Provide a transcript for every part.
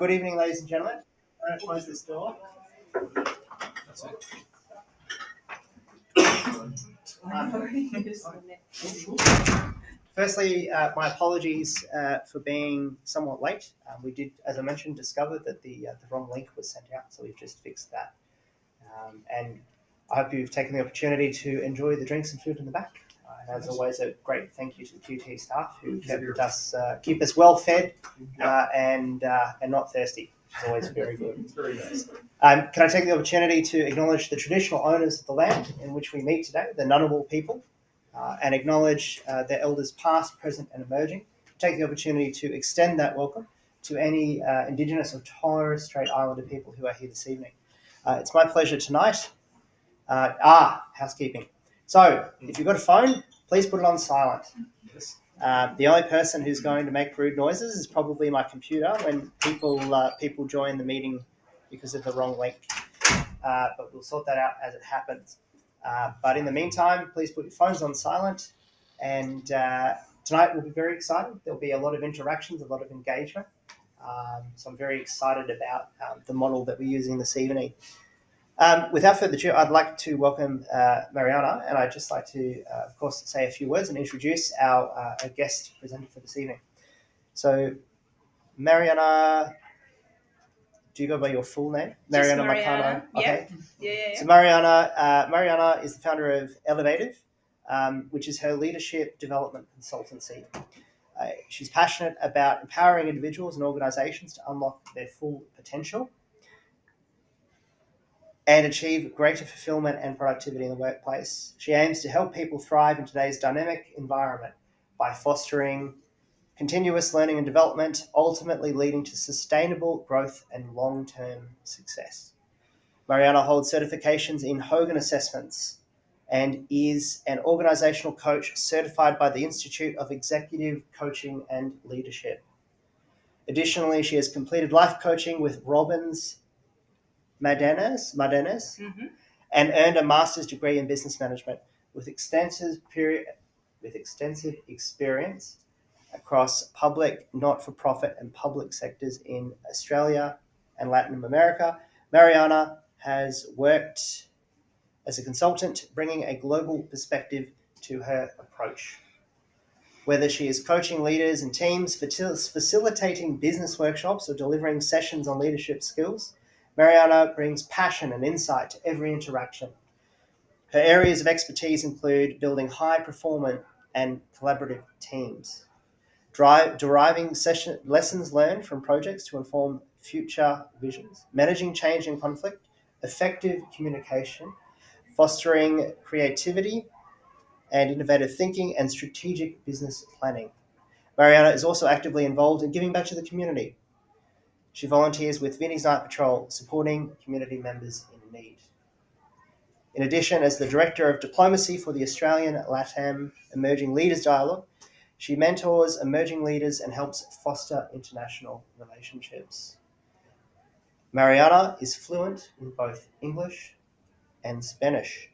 Good evening, ladies and gentlemen. I'm going to close this door. That's it. Firstly, my apologies for being somewhat late. We did, as I mentioned, discover that the wrong link was sent out, so we've just fixed that. And I hope you've taken the opportunity to enjoy the drinks and food in the back. And as always, a great thank you to the QT staff who keep us well fed and not thirsty, which is always very good. It's very nice. Can I take the opportunity to acknowledge the traditional owners of the land in which we meet today, the Ngunnawal people, and acknowledge their elders past, present and emerging. Take the opportunity to extend that welcome to any Indigenous or Torres Strait Islander people who are here this evening. It's my pleasure tonight. Housekeeping. So, if you've got a phone, please put it on silent. The only person who's going to make rude noises is probably my computer when people join the meeting because of the wrong link. But we'll sort that out as it happens. But in the meantime, please put your phones on silent. And tonight will be very exciting. There'll be a lot of interactions, a lot of engagement. So I'm very excited about the model that we're using this evening. Without further ado, I'd like to welcome Mariana, and I'd just like to, of course, say a few words and introduce our guest presenter for this evening. So, Mariana, do you go by your full name? Mariana. Marcano. Okay. Yeah. So Mariana is the founder of Elevative, which is her leadership development consultancy. She's passionate about empowering individuals and organizations to unlock their full potential and achieve greater fulfillment and productivity in the workplace. She aims to help people thrive in today's dynamic environment by fostering continuous learning and development, ultimately leading to sustainable growth and long-term success. Mariana holds certifications in Hogan assessments and is an organizational coach certified by the Institute of Executive Coaching and Leadership. Additionally, she has completed life coaching with Robbins Mardenes, and earned a master's degree in business management with extensive experience across public, not-for-profit and public sectors in Australia and Latin America. Mariana has worked as a consultant, bringing a global perspective to her approach. Whether she is coaching leaders and teams, facilitating business workshops, or delivering sessions on leadership skills, Mariana brings passion and insight to every interaction. Her areas of expertise include building high-performant and collaborative teams, deriving lessons learned from projects to inform future visions, managing change and conflict, effective communication, fostering creativity and innovative thinking, and strategic business planning. Mariana is also actively involved in giving back to the community. She volunteers with Vinnie's Night Patrol, supporting community members in need. In addition, as the Director of Diplomacy for the Australian LATAM Emerging Leaders Dialogue, she mentors emerging leaders and helps foster international relationships. Mariana is fluent in both English and Spanish.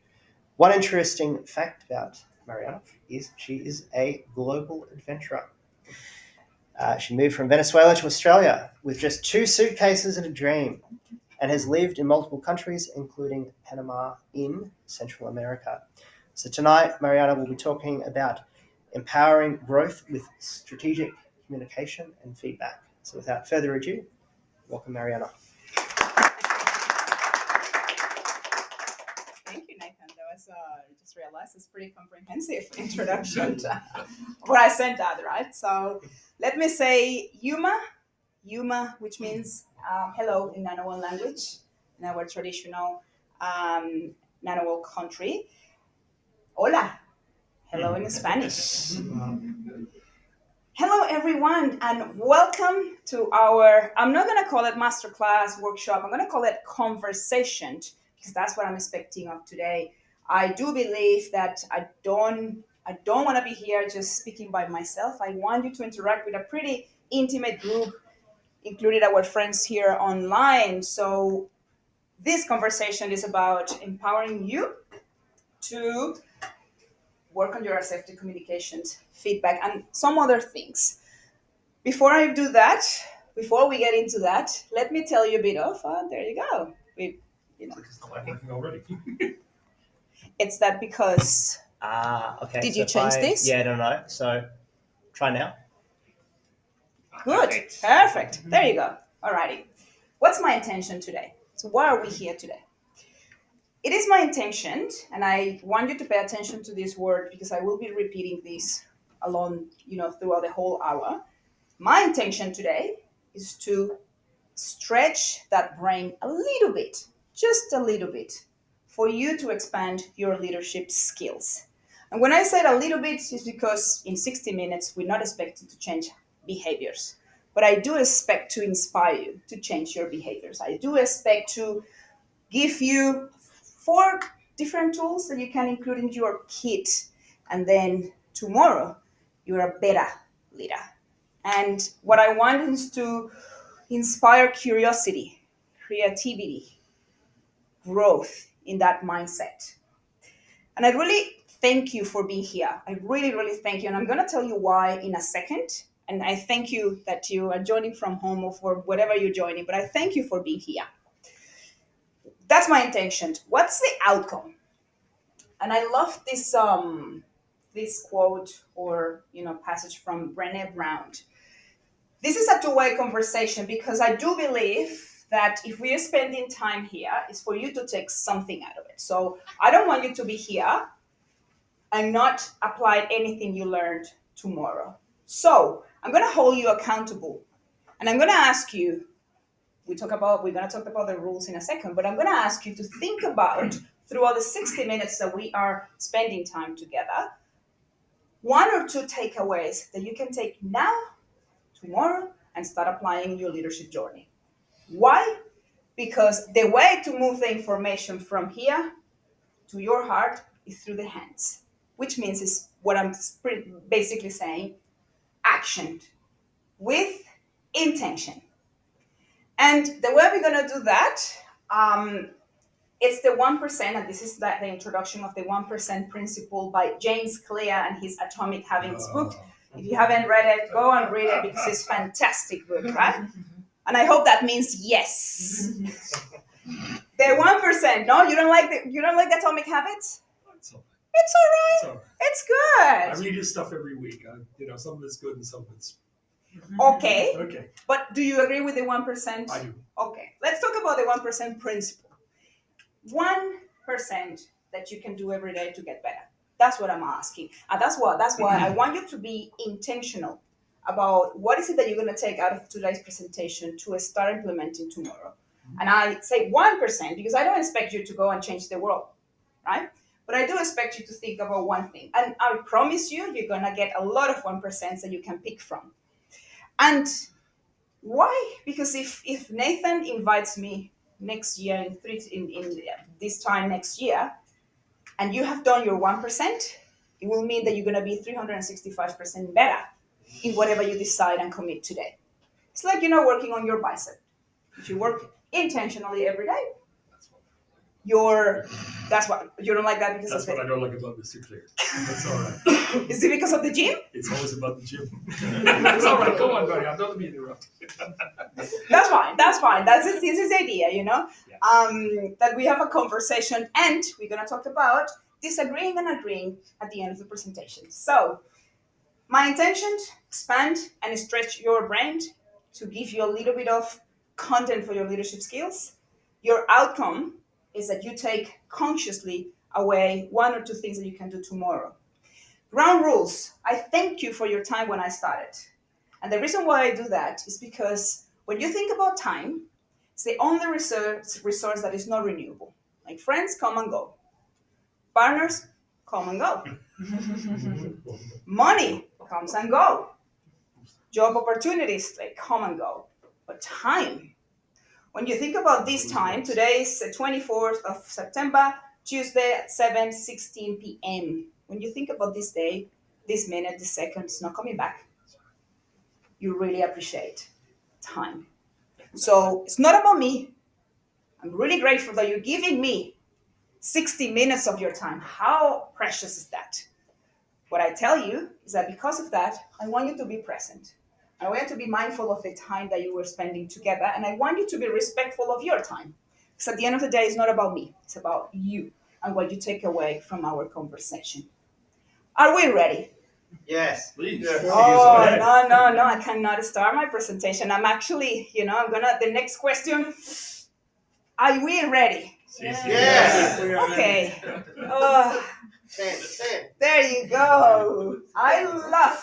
One interesting fact about Mariana is she is a global adventurer. She moved from Venezuela to Australia with just 2 suitcases and a dream, and has lived in multiple countries, including Panama in Central America. So tonight, Mariana will be talking about empowering growth with strategic communication and feedback. So without further ado, welcome Mariana. Thank you, Nathan. That was, I just realized it's pretty comprehensive introduction to what I sent out, right? So let me say Yuma, which means hello in Ngunnawal language, in our traditional Ngunnawal country. Hola, hello in Spanish. Hello, everyone, and welcome to our, I'm not going to call it masterclass, workshop, I'm going to call it conversation, because that's what I'm expecting of today. I do believe that I don't want to be here just speaking by myself. I want you to interact with a pretty intimate group, including our friends here online. So this conversation is about empowering you to work on your assertive communications, feedback, and some other things. Before I do that, before we get into that, let me tell you a bit of. There you go. We, you know, Like it's not working already. it's that because. Okay. Did So you if change this? Yeah, I don't know. So try now. Good. Perfect. There you go. Alrighty. What's my intention today? So why are we here today? It is my intention, and I want you to pay attention to this word because I will be repeating this along, throughout the whole hour. My intention today is to stretch that brain a little bit, just a little bit, for you to expand your leadership skills. And when I said a little bit, it's because in 60 minutes, we're not expected to change behaviors. But I do expect to inspire you to change your behaviors. I do expect to give you 4 different tools that you can include in your kit. And then tomorrow, you're a better leader. And what I want is to inspire curiosity, creativity, growth in that mindset. And I really thank you for being here. I really, really thank you. And I'm going to tell you why in a second. And I thank you that you are joining from home or for whatever you're joining, but I thank you for being here. That's my intention. What's the outcome? And I love this quote or passage from Brené Brown. This is a two-way conversation because I do believe that if we are spending time here, it's for you to take something out of it. So I don't want you to be here and not apply anything you learned tomorrow. So I'm going to hold you accountable, and I'm going to ask you. We're going to talk about the rules in a second, but I'm going to ask you to think about throughout the 60 minutes that we are spending time together, 1 or 2 takeaways that you can take now, tomorrow, and start applying in your leadership journey. Why? Because the way to move the information from here to your heart is through the hands, which means is what I'm basically saying, action with intention. And the way we're going to do that, it's the 1%, and this is the introduction of the 1% principle by James Clear and his Atomic Habits book. If you haven't read it, go and read it because it's a fantastic book, right? And I hope that means yes. The 1%. No, you don't like the Atomic Habits? It's all right. It's all right. It's all right. It's I good. read his stuff every week. Some of it's good and some of it's Okay. okay. But do you agree with the 1%? I do. Okay. Let's talk about the 1% principle. 1% that you can do every day to get better. That's what I'm asking. And that's why I want you to be intentional about what is it that you're going to take out of today's presentation to start implementing tomorrow. And I say 1% because I don't expect you to go and change the world, right? But I do expect you to think about one thing. And I promise you, you're going to get a lot of 1% that you can pick from. And why? Because if Nathan invites me next year in this time next year, and you have done your 1%, it will mean that you're going to be 365% better in whatever you decide and commit today. It's like working on your bicep. If you work intentionally every day, That's what you're that's what you don't like that because That's of what I it. don't like about Mr. Clear. That's all right. Is it because of the gym? It's always about the gym. That's all right. Come on, buddy. I'm not being interrupted. That's fine. That's fine. This is the idea, Yeah. that we have a conversation, and we're gonna talk about disagreeing and agreeing at the end of the presentation. So, my intention: expand and stretch your brain to give you a little bit of content for your leadership skills. Your outcome is that you take consciously away 1 or 2 things that you can do tomorrow. Ground rules. I thank you for your time when I started. And the reason why I do that is because when you think about time, it's the only resource that is not renewable. Like friends come and go, partners come and go, money comes and go, job opportunities they come and go. But time, when you think about this time, today is the 24th of September, Tuesday at 7:16 p.m. When you think about this day, this minute, this second, it's not coming back. You really appreciate time. So it's not about me. I'm really grateful that you're giving me 60 minutes of your time. How precious is that? What I tell you is that because of that, I want you to be present. I want you to be mindful of the time that you were spending together, and I want you to be respectful of your time. Because at the end of the day, it's not about me, it's about you and what you take away from our conversation. Are we ready? Yes. Please. Oh, no, I cannot start my presentation. I'm actually, the next question. Are we ready? Yes. Okay. There you go. I love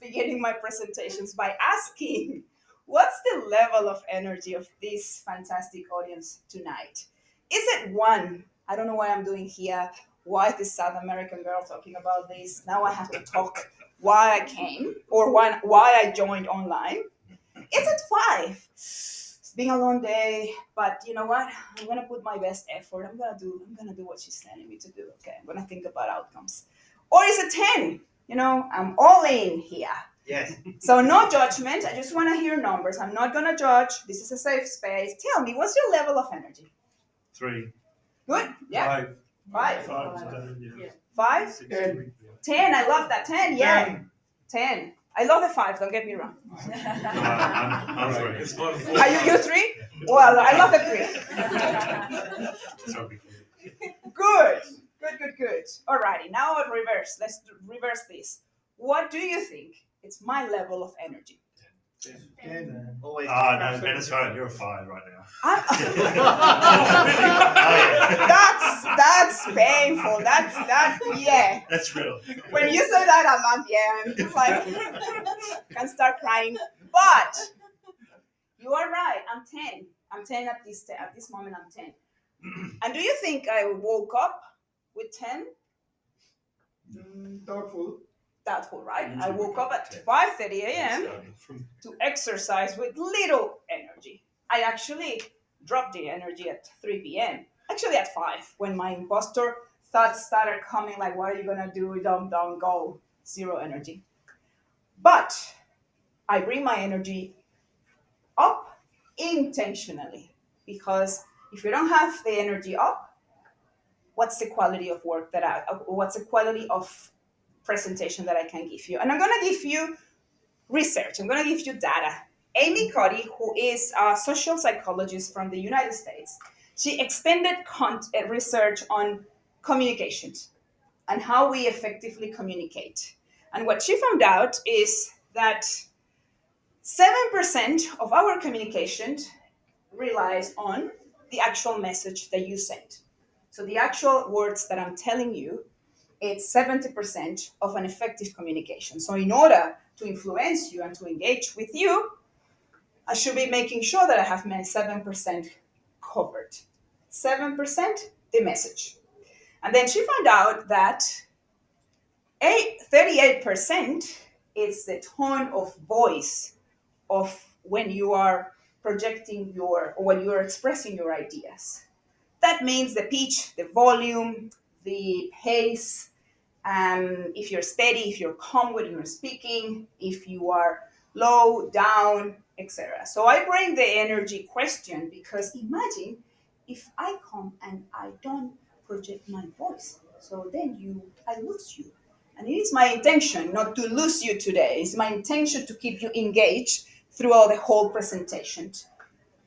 beginning my presentations by asking, what's the level of energy of this fantastic audience tonight? Is it one? I don't know why I'm doing here. Why is this South American girl talking about this? Now I have to talk why I came or why I joined online. Is it 5? It's been a long day, but you know what? I'm gonna put my best effort. I'm gonna do what she's telling me to do. Okay, I'm gonna think about outcomes. Or is it 10? I'm all in here. Yes. So no judgment. I just want to hear numbers. I'm not gonna judge. This is a safe space. Tell me, what's your level of energy? 3. Good. Yeah. 5. 5. 5. 10. I love that. 10. Yeah. 10. I love the 5. Don't get me wrong. I'm 3. It's not a Are you 3? Well, I love the 3. Good. Alrighty, now I'll reverse. Let's reverse this. What do you think? It's my level of energy. Always. No, Venezuela, you're a 5 right now. That's painful. Yeah. That's real. When you say that, I'm just like, can start crying. But you are right. I'm 10. I'm 10 at this moment. I'm 10. And do you think I woke up with 10? Doubtful, right? I woke up at 5:30 a.m. to exercise with little energy. I actually dropped the energy at 3 p.m. Actually at 5, when my imposter thoughts started coming like, what are you gonna do? Don't go. 0 energy. But I bring my energy up intentionally, because if you don't have the energy up, what's the quality of work what's the quality of presentation that I can give you? And I'm going to give you research. I'm going to give you data. Amy Cuddy, who is a social psychologist from the United States, she extended research on communications and how we effectively communicate. And what she found out is that 7% of our communication relies on the actual message that you send. So the actual words that I'm telling you, it's 70% of an effective communication. So in order to influence you and to engage with you, I should be making sure that I have my 7% covered. 7% the message. And then she found out that 38% is the tone of voice of when you are projecting or when you are expressing your ideas. That means the pitch, the volume, the pace, if you're steady, if you're calm when you're speaking, if you are low, down, etc. So I bring the energy question because imagine if I come and I don't project my voice. So then I lose you. And it is my intention not to lose you today. It's my intention to keep you engaged throughout the whole presentation.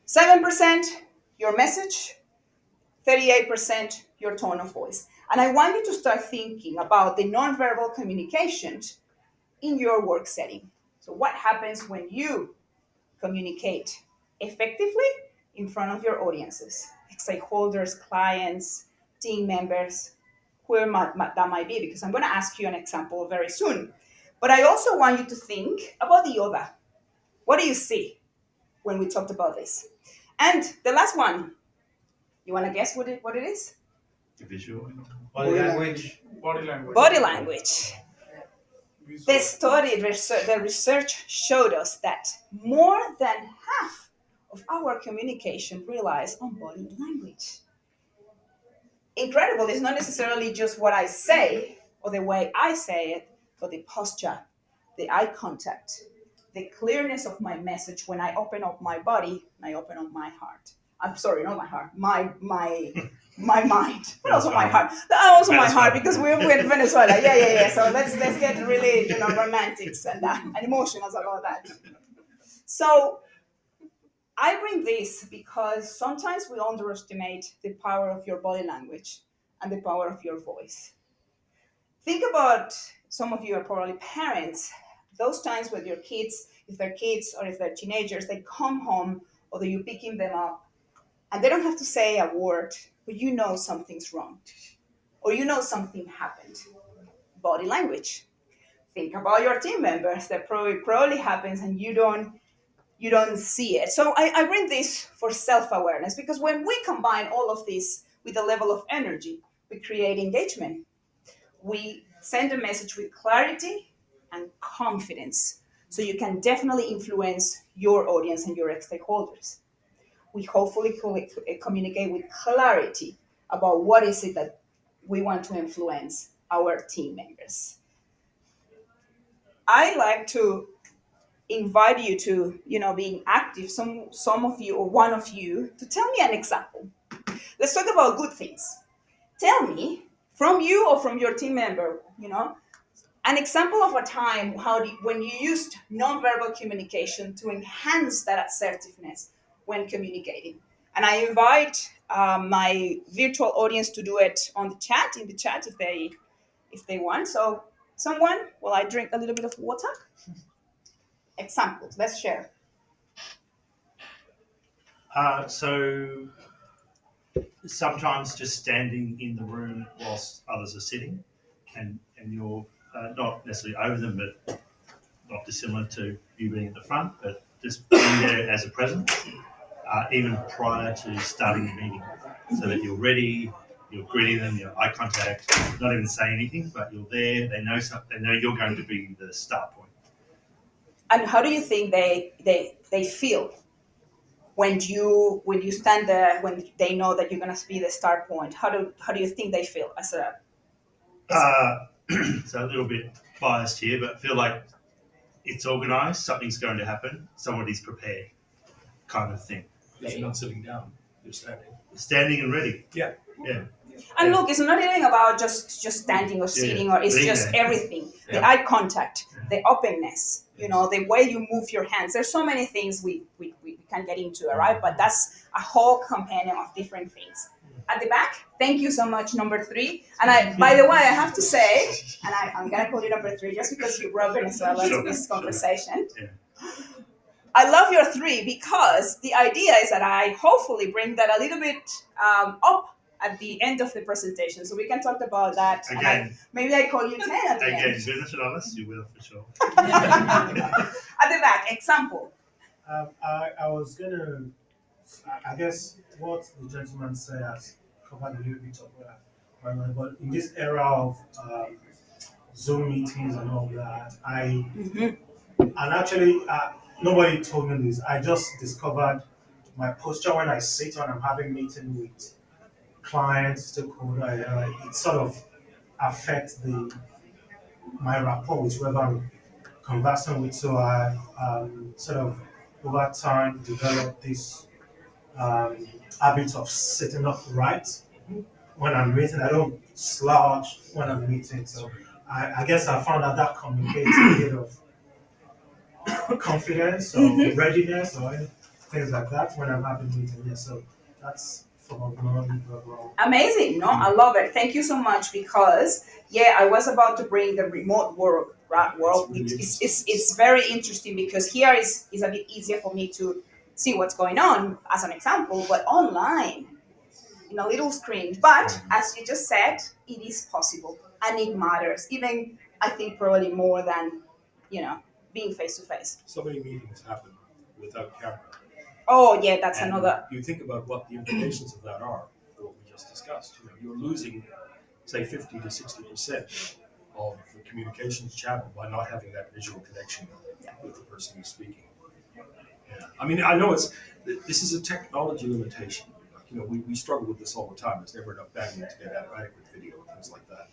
7% your message, 38% your tone of voice. And I want you to start thinking about the nonverbal communication in your work setting. So what happens when you communicate effectively in front of your audiences, stakeholders, clients, team members, whoever that might be, because I'm going to ask you an example very soon. But I also want you to think about the other. What do you see when we talked about this? And the last one, you want to guess what it is? Visual. Body language. Body language. The research showed us that more than half of our communication relies on body language. Incredible. It's not necessarily just what I say or the way I say it, but the posture, the eye contact, the clearness of my message when I open up my body and I open up my heart. I'm sorry, not my heart, my mind, but also my heart. Also my heart, because we're in Venezuela. Yeah. So let's get really romantic and emotional about that. So I bring this because sometimes we underestimate the power of your body language and the power of your voice. Think about, some of you are probably parents, those times with your kids, if they're kids or if they're teenagers, they come home or you're picking them up and they don't have to say a word, but you know something's wrong or you know something happened. Body language. Think about your team members that probably happens and you don't see it. So I bring this for self-awareness because when we combine all of this with a level of energy, we create engagement. We send a message with clarity and confidence. So you can definitely influence your audience and your stakeholders. We hopefully communicate with clarity about what is it that we want to influence our team members. I like to invite you to, being active, some of you or one of you, to tell me an example. Let's talk about good things. Tell me from you or from your team member, an example of a time when you used nonverbal communication to enhance that assertiveness when communicating. And I invite my virtual audience to do it on the chat, in the chat, if they want. So, someone, while I drink a little bit of water, examples. Let's share. So sometimes just standing in the room whilst others are sitting, and you're not necessarily over them, but not dissimilar to you being at the front, but just being there as a presence, even prior to starting the meeting, so that you're ready, you're greeting them, you're eye contact, not even saying anything, but you're there. They know something. They know you're going to be the start point. And how do you think they feel when you stand there, when they know that you're going to be the start point? How do you think they feel Uh, so a little bit biased here, but feel like it's organised. Something's going to happen. Somebody's prepared, kind of thing. Because you're not sitting down, you're standing. Standing and ready. Yeah. Yeah. And look, it's not even about just standing or sitting, or it's Being just there. everything. The Yeah. eye contact, the openness, the way you move your hands. There's so many things we can get into, all right? But that's a whole companion of different things. At the back, thank you so much, number 3. And by the way, I have to say, and I'm gonna call you number 3 just because you brought Venezuela to this conversation. Yeah. I love your 3 because the idea is that I hopefully bring that a little bit up at the end of the presentation, so we can talk about that. Again. Maybe I call you 10 at the Again, end. business and honest, you will for sure. At the back, example. I was gonna, I guess what the gentleman said has covered a little bit of but in this era of Zoom meetings and all that, and actually nobody told me this. I just discovered my posture when I sit when I'm having meeting with clients, stakeholder. It sort of affects my rapport with whoever I'm conversing with. So I sort of over time developed this habit of sitting upright when I'm meeting. I don't slouch when I'm meeting. So I guess I found that communicates a bit of confidence or readiness or things like that when I'm having meetings. Yeah, so that's from a non-verbal. Amazing. No, I love it. Thank you so much because, I was about to bring the remote world. It's very interesting because here is a bit easier for me to see what's going on as an example, but online, in a little screen. But as you just said, it is possible and it matters. Even, I think, probably more than, being face to face. So many meetings happen without camera. Oh, yeah, that's And another. you think about what the implications of that are, for what we just discussed. You're losing, say, 50 to 60% of the communications channel by not having that visual connection with the person who's speaking. Yeah. I mean, I know this is a technology limitation. We struggle with this all the time. There's never enough bandwidth to get adequate video and things like that.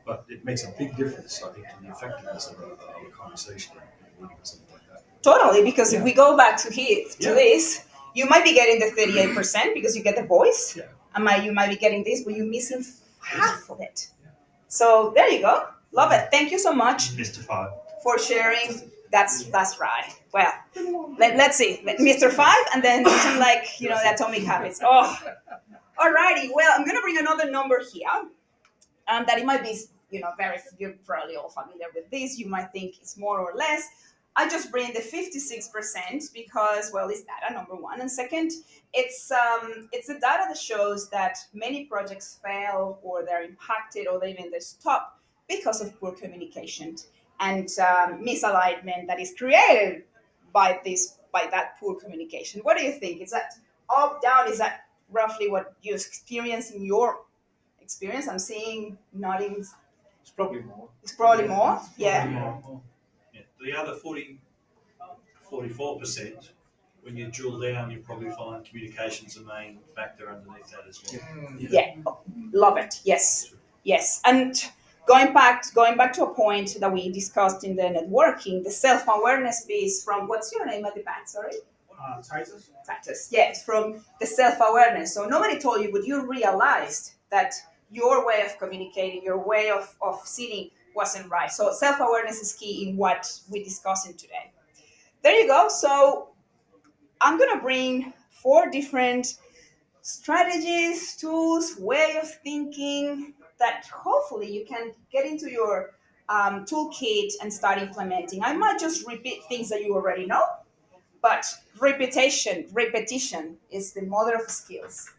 But it makes a big difference, I think, to the effectiveness of a conversation or something like that. Totally, because if we go back to this, you might be getting the 38% because you get the voice, and you might be getting this, but you're missing half of it. So there you go. Love it. Thank you so much Mr. 5. for sharing That's right. Well, let's see, Mr. Five, and then some like the atomic habits. Oh, alrighty. Well, I'm gonna bring another number here, that it might be, very, you're probably all familiar with this. You might think it's more or less. I just bring the 56% because, well, it's data, number one. And second, it's the data that shows that many projects fail or they're impacted or even they stop because of poor communication and misalignment that is created by that poor communication. What do you think? Is that up, down? Is that roughly what you experience in your experience? I'm seeing nodding. It's probably more. It's probably more. Yeah. More. Yeah. The other 44%, when you drill down, you probably find communication's a main factor underneath that as well. Yeah. Love it. Yes. Yes. And going back to a point that we discussed in the networking, the self-awareness piece from what's your name at the back? Sorry. Titus? Factors. Yes, from the self-awareness. So nobody told you, but you realized that your way of communicating, your way of seeing wasn't right. So self-awareness is key in what we're discussing today. There you go. So I'm gonna bring four different strategies, tools, way of thinking that hopefully you can get into your toolkit and start implementing. I might just repeat things that you already know, but repetition is the mother of skills.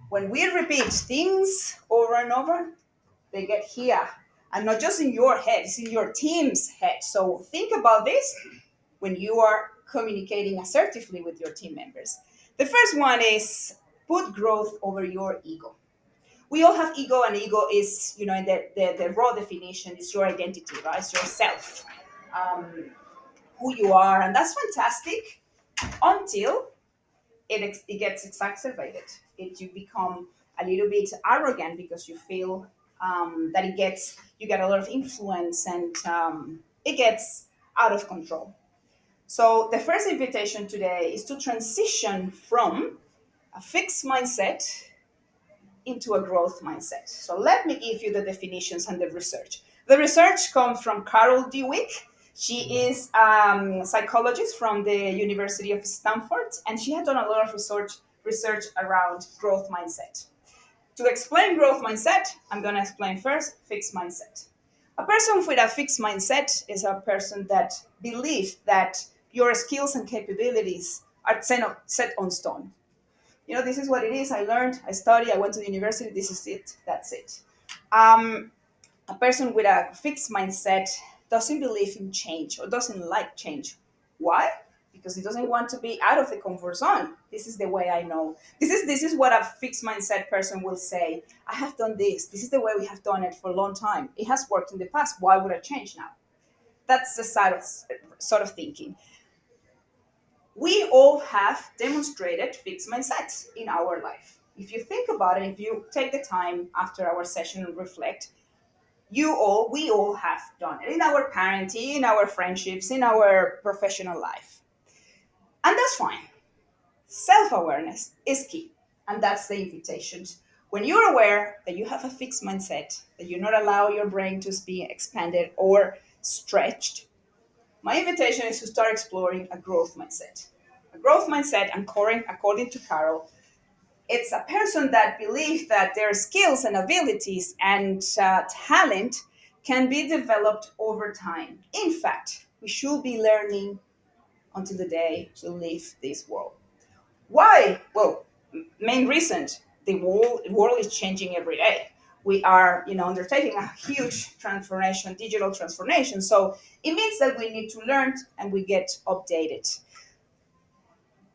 When we repeat things over and over, they get here. And not just in your head, it's in your team's head. So think about this when you are communicating assertively with your team members. The first one is put growth over your ego. We all have ego, and ego is, in the raw definition, is your identity, right? It's yourself, who you are, and that's fantastic until it gets exacerbated. You become a little bit arrogant because you feel that you get a lot of influence, and it gets out of control. So the first invitation today is to transition from a fixed mindset into a growth mindset. So let me give you the definitions and the research. The research comes from Carol Dweck. She is a psychologist from the University of Stanford, and she had done a lot of research around growth mindset. To explain growth mindset, I'm going to explain first fixed mindset. A person with a fixed mindset is a person that believes that your skills and capabilities are set on stone. This is what it is. I learned, I studied, I went to the university. This is it. That's it. Um, a person with a fixed mindset doesn't believe in change or doesn't like change. Why? Because he doesn't want to be out of the comfort zone. This is the way I know. This is what a fixed mindset person will say. I have done this. This is the way we have done it for a long time. It has worked in the past. Why would I change now? That's the sort of thinking. We all have demonstrated fixed mindsets in our life. If you think about it, if you take the time after our session and reflect, we all have done it in our parenting, in our friendships, in our professional life. And that's fine. Self-awareness is key. And that's the invitation. When you're aware that you have a fixed mindset, that you not allow your brain to be expanded or stretched, my invitation is to start exploring a growth mindset. A growth mindset, according to Carol, it's a person that believes that their skills and abilities and talent can be developed over time. In fact, we should be learning until the day we leave this world. Why? Well, main reason, the world is changing every day. We are, undertaking a huge transformation, digital transformation. So it means that we need to learn and we get updated.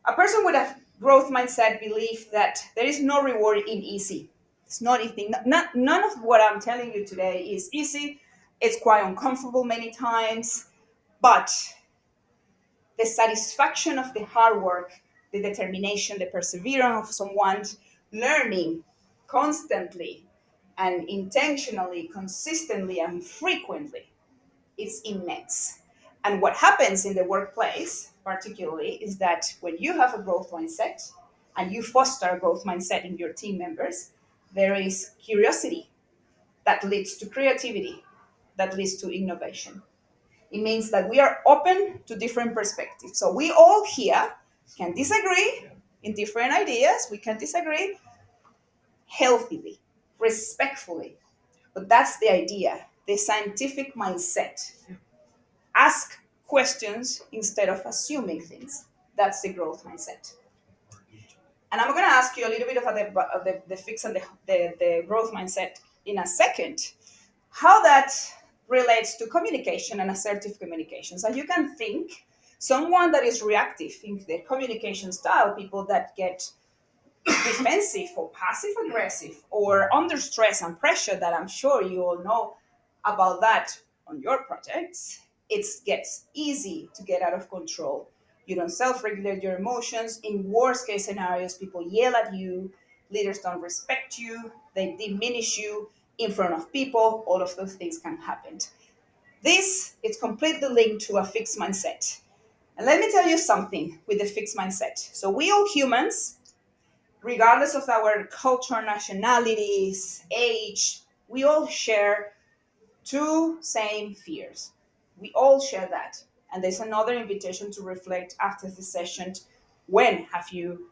A person with a growth mindset believes that there is no reward in easy. It's not easy. None of what I'm telling you today is easy. It's quite uncomfortable many times, but the satisfaction of the hard work, the determination, the perseverance of someone learning constantly and intentionally, consistently, and frequently is immense. And what happens in the workplace, particularly, is that when you have a growth mindset and you foster a growth mindset in your team members, there is curiosity that leads to creativity, that leads to innovation. It means that we are open to different perspectives. So we all here can disagree in different ideas. We can disagree healthily, respectfully. But that's the idea, the scientific mindset. Ask questions instead of assuming things. That's the growth mindset. And I'm going to ask you a little bit about the fix and the growth mindset in a second, how that relates to communication and assertive communication. So you can think someone that is reactive in their communication style, people that get defensive or passive aggressive or under stress and pressure, that I'm sure you all know about that on your projects, it gets easy to get out of control. You don't self-regulate your emotions. In worst case scenarios, people yell at you, leaders don't respect you, they diminish you in front of people. All of those things can happen. This is completely linked to a fixed mindset. And let me tell you something with the fixed mindset. So we all humans, regardless of our culture, nationalities, age, we all share two same fears. We all share that. And there's another invitation to reflect after the session. When have you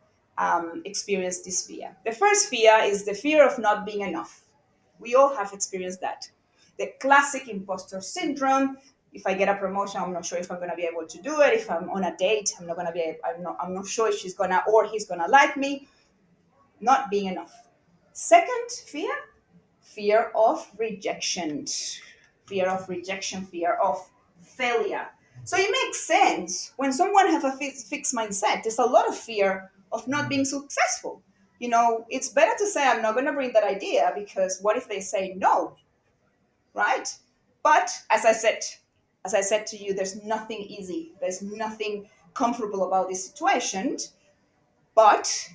experienced this fear? The first fear is the fear of not being enough. We all have experienced that. The classic imposter syndrome. If I get a promotion, I'm not sure if I'm going to be able to do it. If I'm on a date, I'm not going to be. I'm not sure if she's gonna or he's gonna like me. Not being enough. Second fear, fear of rejection. Fear of rejection, fear of failure. So it makes sense when someone has a fixed mindset. There's a lot of fear of not being successful. It's better to say I'm not going to bring that idea because what if they say no, right? But as I said to you, there's nothing easy. There's nothing comfortable about this situation. But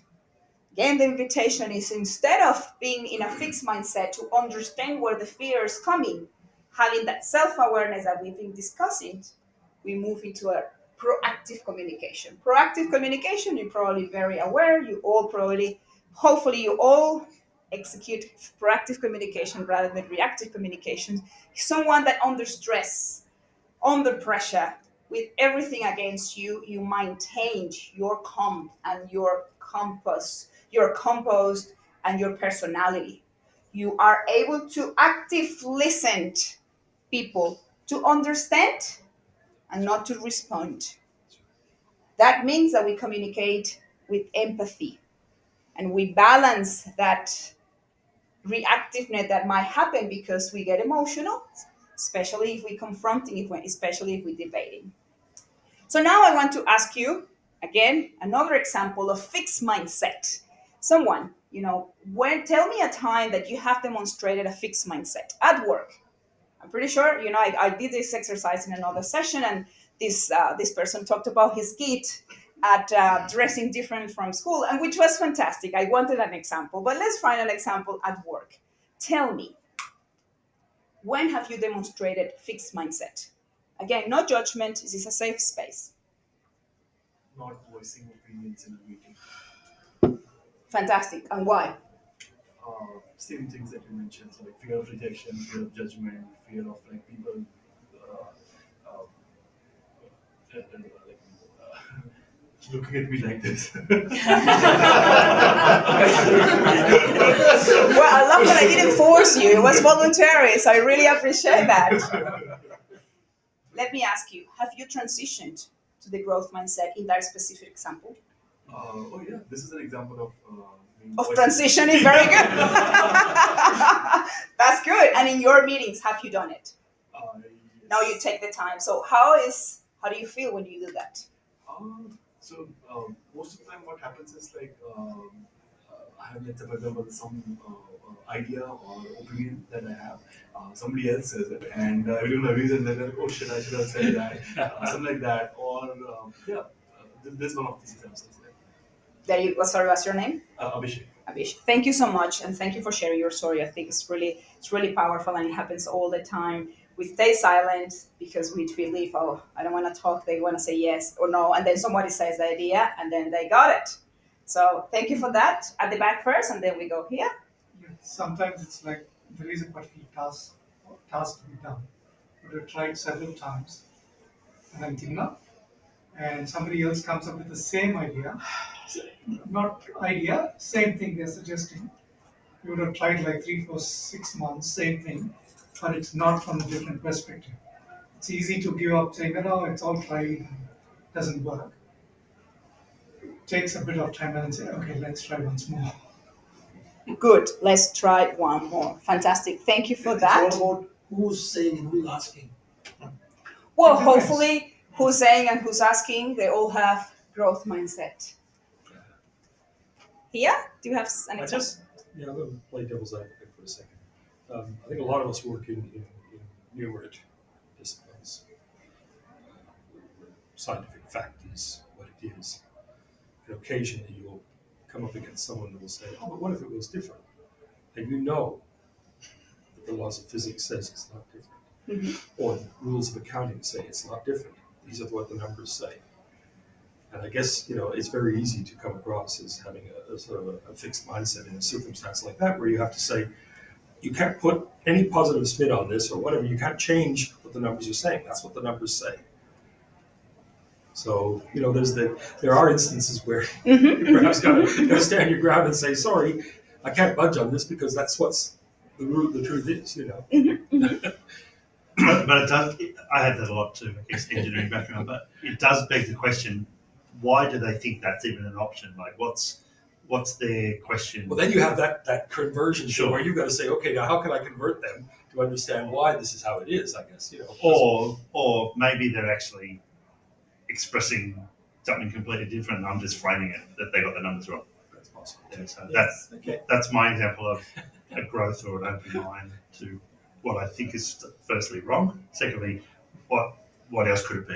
again, the invitation is instead of being in a fixed mindset to understand where the fear is coming, having that self-awareness that we've been discussing, we move into a proactive communication. Proactive communication, you're probably very aware, hopefully you all execute proactive communication rather than reactive communication. Someone that under stress, under pressure, with everything against you, you maintain your calm and your composed and your personality. You are able to actively listen to people, to understand and not to respond. That means that we communicate with empathy and we balance that reactiveness that might happen because we get emotional, especially if we're confronting, especially if we're debating. So now I want to ask you again another example of fixed mindset. Someone, when tell me a time that you have demonstrated a fixed mindset at work. I'm pretty sure, I did this exercise in another session, and this person talked about his kid at dressing different from school, and which was fantastic. I wanted an example, but let's find an example at work. Tell me, when have you demonstrated fixed mindset? Again, no judgment. This is a safe space. Not voicing opinions in a meeting. Fantastic. And why? Same things that you mentioned, so like fear of rejection, fear of judgment, fear of like people uh, looking at me like this. Well, I love that I didn't force you. It was voluntary, so I really appreciate that. Let me ask you, have you transitioned to the growth mindset in that specific example? Oh yeah, this is an example of Of transitioning, very good. That's good. And in your meetings, have you done it? Yes. Now you take the time. So how do you feel when you do that? Most of the time, what happens is like I have, let's say, for example, some idea or opinion that I have. Somebody else says it, and everyone agrees, and they're like, "Oh shit, I should have said that," something like that. Or this is one of these examples. Sorry, what's your name? Abhishek. Abish. Thank you so much, and thank you for sharing your story. I think it's really powerful, and it happens all the time. We stay silent because we believe, oh, I don't want to talk. They want to say yes or no, and then somebody says the idea, and then they got it. So thank you for that. At the back first, and then we go here. Yeah, sometimes it's like there is a particular task to be done. But I've tried several times, and I'm thinner, and somebody else comes up with the same idea, not idea, same thing they're suggesting. You would have tried like 3, 4, 6 months, same thing, but it's not from a different perspective. It's easy to give up saying, "Oh, it's all tried, doesn't work." Takes a bit of time and then say, "Okay, let's try once more." Good. Let's try one more. Fantastic. Thank you for It's that. all about who's saying and who's asking. Well, It depends. hopefully, who's saying and who's asking, they all have growth mindset. Here, do you have an I example? just, yeah, I'm going to play devil's advocate for a second. I think a lot of us work in numerate disciplines. Where scientific fact is what it is. And occasionally you'll come up against someone that will say, oh, but what if it was different? And you know that the laws of physics says it's not different. Or the rules of accounting say it's not different. These are what the numbers say. And I guess, it's very easy to come across as having a sort of a fixed mindset in a circumstance like that, where you have to say, you can't put any positive spin on this or whatever. You can't change what the numbers are saying. That's what the numbers say. So, there are instances where you perhaps got to stand your ground and say, sorry, I can't budge on this because that's what's the truth is. But it does. I have that a lot too. I guess engineering background, but it does beg the question: why do they think that's even an option? Like, what's their question? Well, then you have that conversion Sure. where you've got to say, okay, now how can I convert them to understand why this is how it is? I guess Or maybe they're actually expressing something completely different. I'm just framing it that they got the numbers wrong. that's possible. Yeah, so Yes. Okay. that's my example of a growth or an open mind to what I think is firstly wrong. Secondly, what else could it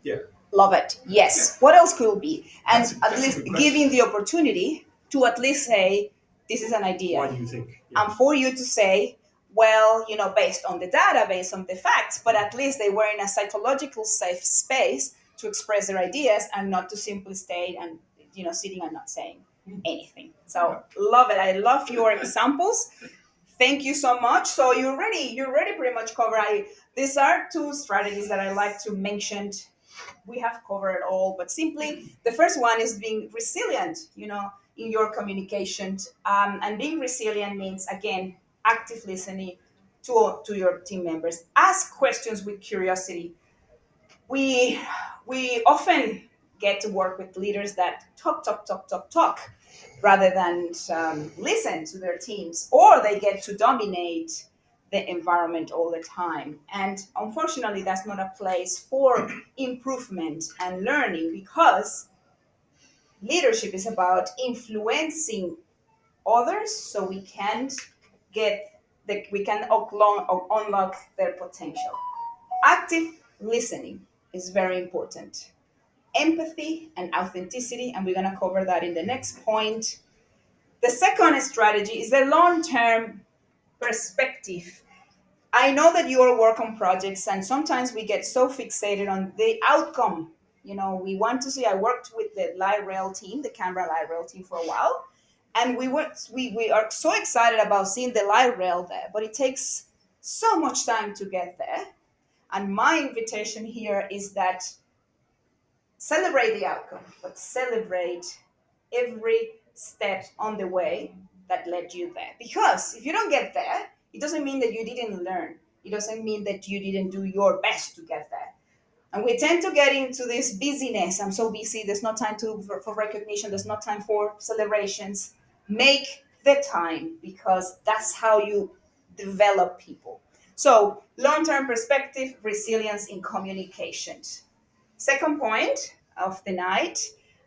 be? Love it. Yes. What else could it be? And That's a at good least question. giving the opportunity to at least say, this is an idea. Why do you think? Yeah. And for you to say, well, based on the data, based on the facts, but at least they were in a psychological safe space to express their ideas and not to simply stay and, sitting and not saying anything. So love it. I love your examples. Thank you so much. So you already pretty much covered. These are two strategies that I like to mention. We have covered it all, but simply the first one is being resilient, in your communication. And being resilient means, again, active listening to your team members. Ask questions with curiosity. We often get to work with leaders that talk rather than listen to their teams, or they get to dominate the environment all the time. And unfortunately, that's not a place for improvement and learning, because leadership is about influencing others so we can unlock their potential. Active listening is very important. Empathy and authenticity, and we're going to cover that in the next point. The second strategy is the long-term perspective. I know that you all work on projects, and sometimes we get so fixated on the outcome. We want to see. I worked with the light rail team, the Canberra light rail team, for a while, and we are so excited about seeing the light rail there, but it takes so much time to get there. And my invitation here is that celebrate the outcome, but celebrate every step on the way that led you there. Because if you don't get there, it doesn't mean that you didn't learn. It doesn't mean that you didn't do your best to get there. And we tend to get into this busyness. I'm so busy. There's no time for recognition. There's no time for celebrations. Make the time, because that's how you develop people. So, long-term perspective, resilience in communication. Second point of the night,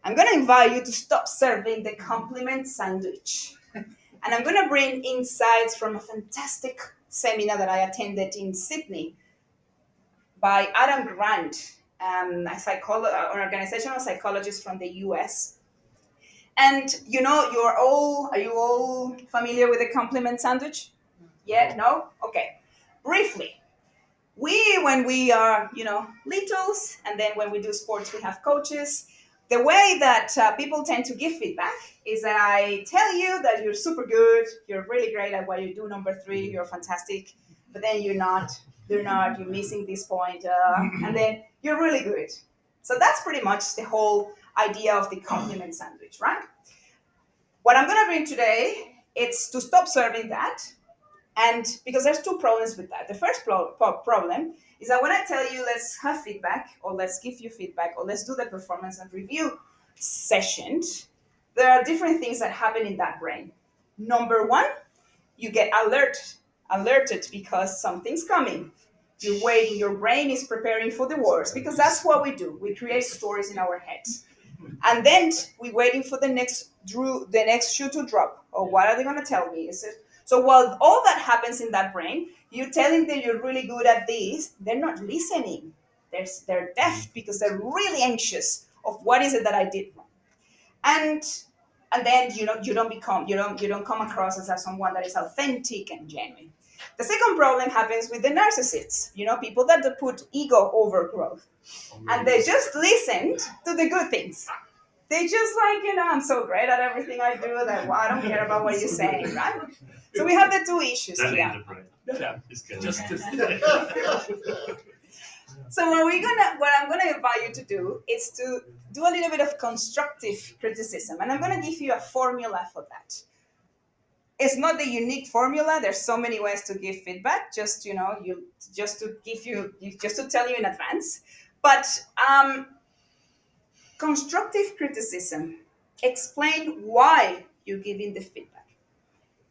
I'm going to invite you to stop serving the compliment sandwich. And I'm going to bring insights from a fantastic seminar that I attended in Sydney by Adam Grant, an organizational psychologist from the US. And are you all familiar with the compliment sandwich? Yeah, no? Okay. Briefly, when we are, littles, and then when we do sports, we have coaches. The way that people tend to give feedback is that I tell you that you're super good, you're really great at what you do, number 3, you're fantastic, but then you're not. they're not, you're missing this point, and then you're really good. So that's pretty much the whole idea of the compliment sandwich, right? What I'm going to bring today is to stop serving that. And because there's two problems with that. The first problem is that when I tell you let's have feedback, or let's give you feedback, or let's do the performance and review session, there are different things that happen in that brain. Number one, you get alerted because something's coming. You're waiting, your brain is preparing for the worst, because that's what we do. We create stories in our heads. And then we're waiting for the next shoe to drop. Or what are they going to tell me? So while all that happens in that brain, you're telling them you're really good at this, they're not listening. They're deaf because they're really anxious of what is it that I did wrong. And then you don't come across as someone that is authentic and genuine. The second problem happens with the narcissists, people that put ego over growth. And they just listened to the good things. They just I'm so great at everything I do that I don't care about what you're saying, right? So we have the two issues That here. is the brain. Yeah. It's good. Just So what I'm gonna invite you to do is to do a little bit of constructive criticism, and I'm gonna give you a formula for that. It's not the unique formula. There's so many ways to give feedback. Just to tell you in advance. But constructive criticism. Explain why you're giving the feedback.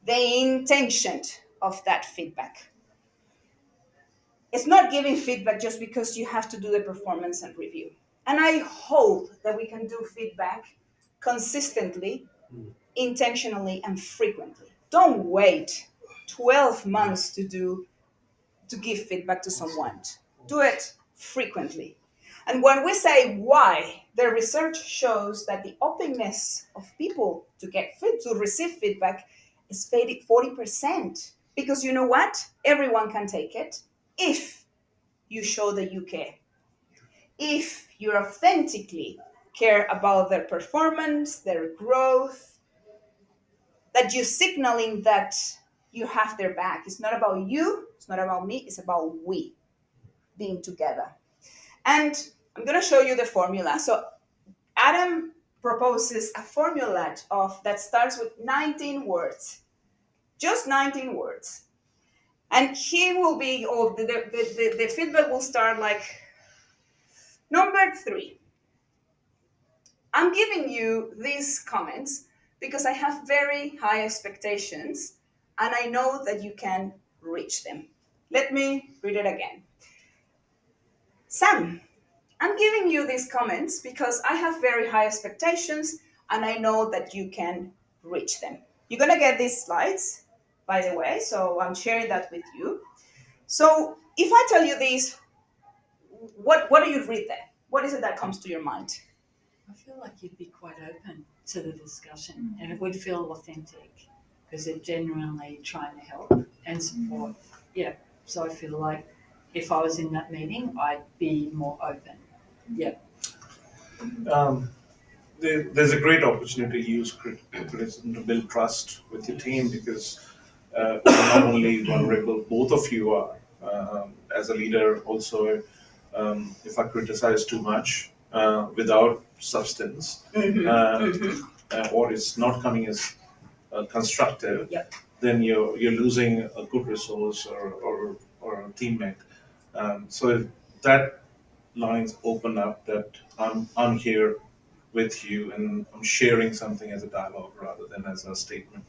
The intention of that feedback. It's not giving feedback just because you have to do the performance and review. And I hope that we can do feedback consistently, intentionally, and frequently. Don't wait 12 months to give feedback to someone. Do it frequently. And when we say why, the research shows that the openness of people to receive feedback is 40%. Because you know what? Everyone can take it if you show that you care. If you authentically care about their performance, their growth, that you're signaling that you have their back. It's not about you, it's not about me, it's about we being together. And I'm going to show you the formula. So Adam proposes a formula that starts with 19 words, just 19 words. And he will be, the feedback will start like, number 3. I'm giving you these comments because I have very high expectations and I know that you can reach them. Let me read it again. Sam, I'm giving you these comments because I have very high expectations and I know that you can reach them. You're going to get these slides, by the way, so I'm sharing that with you. So if I tell you this, what do you read there? What is it that comes to your mind? I feel like you'd be quite open to the discussion and it would feel authentic because they're genuinely trying to help and support. Yeah, so I feel like if I was in that meeting, I'd be more open. Yeah. There's a great opportunity to use criticism to build trust with your team because you're not only vulnerable, both of you are. As a leader, also, if I criticize too much without substance, or it's not coming as constructive, Yep. then you're losing a good resource or a teammate. So if that lines open up that I'm here with you and I'm sharing something as a dialogue rather than as a statement.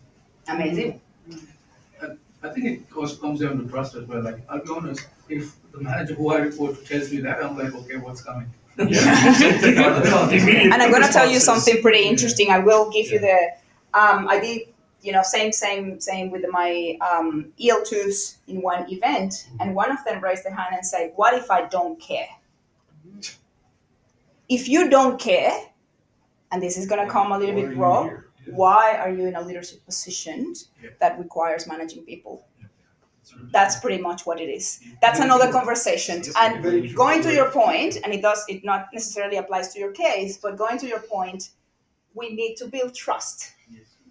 Amazing. I think it comes down to trust as well. Like, I'll be honest, if the manager who I report to tells me that, I'm like, okay, what's coming? And I'm going to tell you something pretty interesting. I will give you the, I did, same with my EL2s in one event, and one of them raised their hand and said, what if I don't care? If you don't care, and this is going to come a little bit raw, why are you in a leadership position that requires managing people? That's pretty much what it is. That's another conversation. And going to your point, and it not necessarily applies to your case, but going to your point, we need to build trust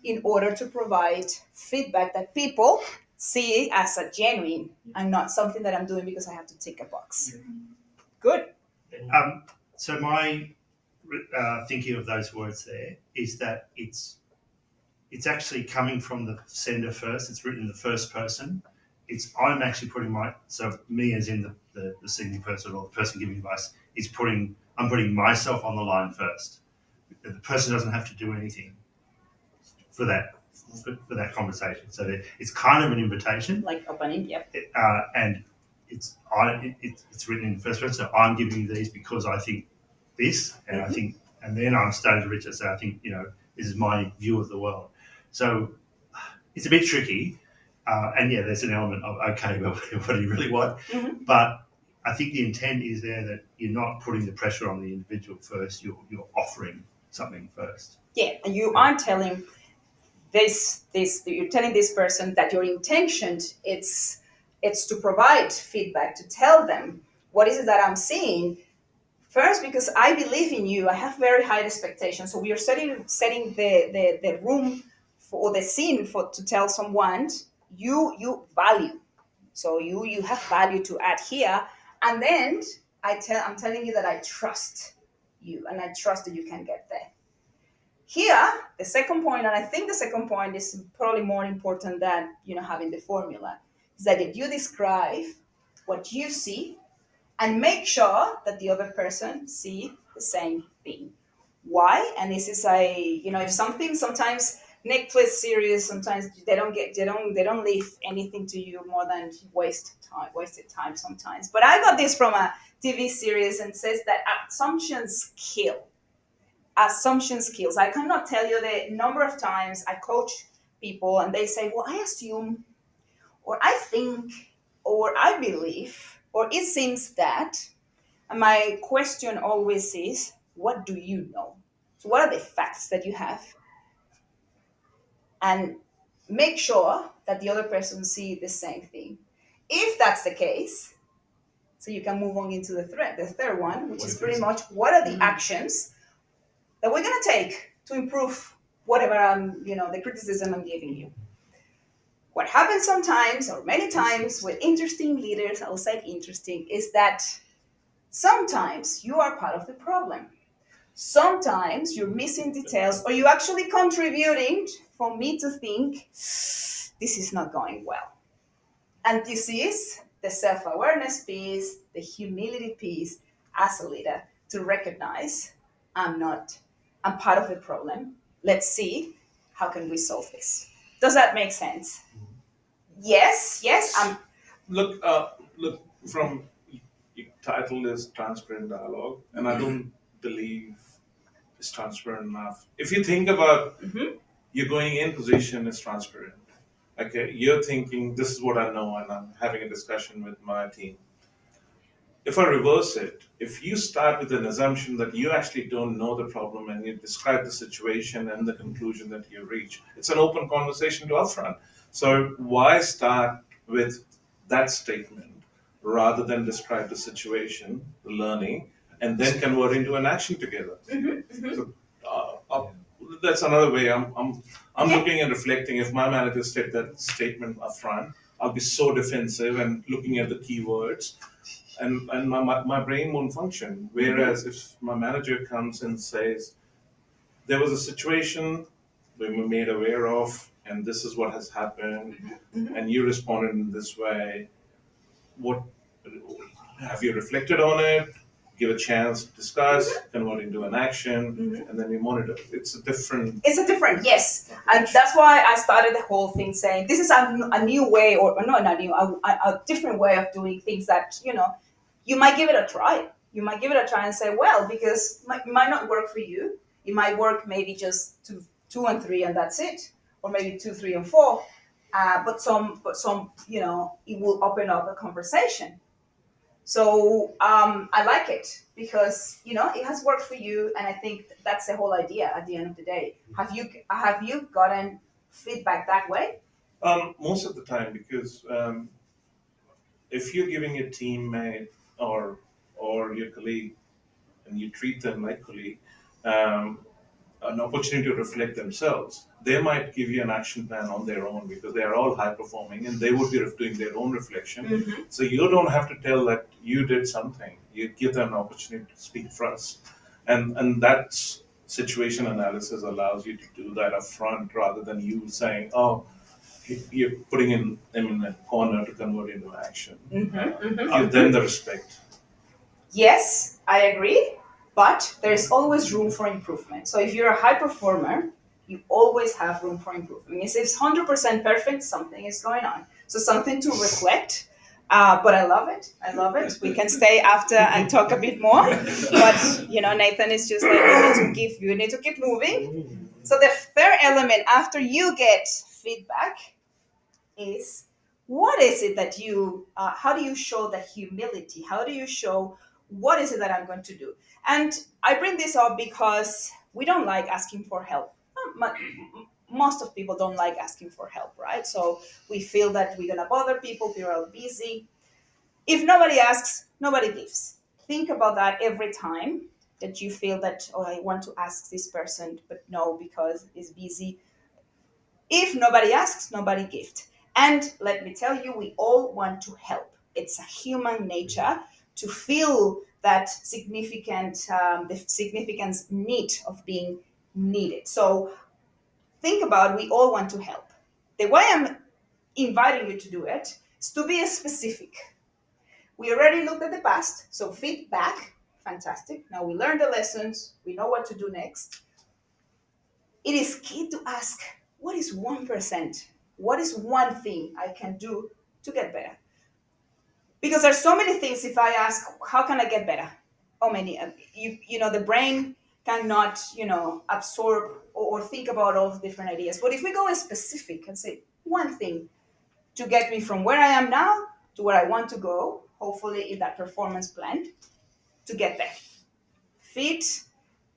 in order to provide feedback that people see it as a genuine and not something that I'm doing because I have to tick a box. Good. So my thinking of those words there is that it's actually coming from the sender first. It's written in the first person. I'm actually putting me as in the senior person or the person giving advice is I'm putting myself on the line first. The person doesn't have to do anything for that conversation. So it's kind of an invitation, Like opening, yep. and it's written in the first person. So I'm giving you these because I think this, and I think, and then I'm starting to reach out. So I think this is my view of the world. So it's a bit tricky, and yeah, there's an element of okay, well, what do you really want? Mhm. But I think the intent is there that you're not putting the pressure on the individual first. You're offering something first. Yeah, and you aren't telling you're telling this person that your intention it's to provide feedback, to tell them what is it that I'm seeing first, because I believe in you. I have very high expectations. So we are setting the room for, or the scene for, to tell someone you value. So you have value to add here, and then I'm telling you that I trust you, and I trust that you can get there. Here, the second point, and I think the second point is probably more important than having the formula, is that if you describe what you see and make sure that the other person see the same thing. Why? And this is if something sometimes Netflix series sometimes they don't leave anything to you more than wasted time sometimes. But I got this from a TV series and says that assumptions kill. Assumptions kills. I cannot tell you the number of times I coach people and they say, "Well, I assume, or I think, or I believe, or it seems that." And my question always is, what do you know? So, what are the facts that you have? And make sure that the other person see the same thing. If that's the case, so you can move on into the third one, which is pretty much what are the actions that we're going to take to improve whatever the criticism I'm giving you. What happens sometimes, or many times, with interesting leaders, I'll say interesting, is that sometimes you are part of the problem. Sometimes you're missing details, or you're actually contributing for me to think this is not going well. And this is the self awareness piece, the humility piece as a leader to recognize I'm part of the problem. Let's see how can we solve this. Does that make sense? Yes, yes. Look, from your title is transparent dialogue, and I don't believe it's transparent enough. If you think about your going in position is transparent. Okay, you're thinking this is what I know, and I'm having a discussion with my team. If I reverse it, if you start with an assumption that you actually don't know the problem and you describe the situation and the conclusion that you reach, it's an open conversation to upfront. So why start with that statement rather than describe the situation, the learning, and then convert into an action together? So, that's another way I'm looking and reflecting. If my manager said that statement upfront, I'll be so defensive and looking at the keywords, and my brain won't function. Whereas if my manager comes and says, there was a situation we were made aware of, and this is what has happened, and you responded in this way, what have you reflected on it? Give a chance to discuss, convert into an action, and then we monitor. It's a different. It's a different, yes. And that's why I started the whole thing saying this is a new way, or not a new, a different way of doing things that, you might give it a try. You might give it a try and say, well, because it might not work for you. It might work maybe just two and three, and that's it. Or maybe 2, 3, and 4. But some, it will open up a conversation. So I like it because it has worked for you, and I think that's the whole idea. At the end of the day, have you gotten feedback that way? Most of the time, because if you're giving a teammate or your colleague and you treat them like colleague, um, an opportunity to reflect themselves, they might give you an action plan on their own because they are all high performing and they would be doing their own reflection. Mm-hmm. So you don't have to tell that you did something. You give them an opportunity to speak first. And that situation analysis allows you to do that up front rather than you saying, oh, you're putting them in a corner to convert into action. Mm-hmm. Mm-hmm. Give them the respect. Yes, I agree, but there's always room for improvement. So if you're a high performer, you always have room for improvement. If it's 100% perfect, something is going on. So something to reflect. But I love it. I love it. We can stay after and talk a bit more. But Nathan is just like you need to keep moving. So the third element after you get feedback is what is it that how do you show the humility? How do you show what is it that I'm going to do? And I bring this up because we don't like asking for help. Most of people don't like asking for help, right? So we feel that we're gonna bother people are busy. If nobody asks, nobody gives. Think about that every time that you feel that, oh, I want to ask this person, but no, because it's busy. If nobody asks, nobody gives. And let me tell you, we all want to help. It's a human nature to feel that the significance need of being needed. So think about, we all want to help. The way I'm inviting you to do it is to be specific. We already looked at the past, so feedback, fantastic. Now we learned the lessons, we know what to do next. It is key to ask, what is 1%? What is one thing I can do to get better? Because there's so many things. If I ask, how can I get better? Oh, many. The brain cannot, absorb or think about all the different ideas. But if we go specific and say one thing to get me from where I am now to where I want to go, hopefully in that performance plan, to get there. Feet